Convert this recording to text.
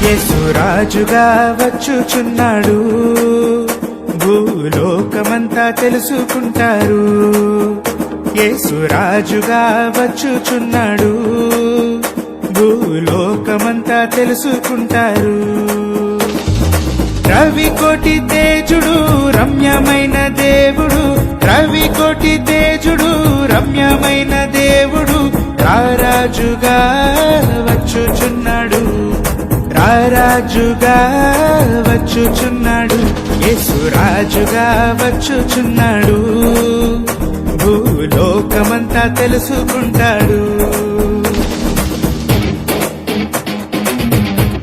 యేసు రాజుగా వచ్చుచున్నాడు, భూలోకమంతా తెలుసుకుంటారు. యేసు రాజుగా వచ్చుచున్నాడు, భూలోకమంతా తెలుసుకుంటారు. రవికోటి తేజుడు రమ్యమైన దేవుడు, రవికోటి తేజుడు రమ్యమైన దేవుడు రారాజుగా వచ్చుచున్నాడు, రారాజుగా వచ్చుచున్నాడు. యేసు రాజుగా వచ్చుచున్నాడు, భూలోకమంతా తెలుసుకుంటాడు.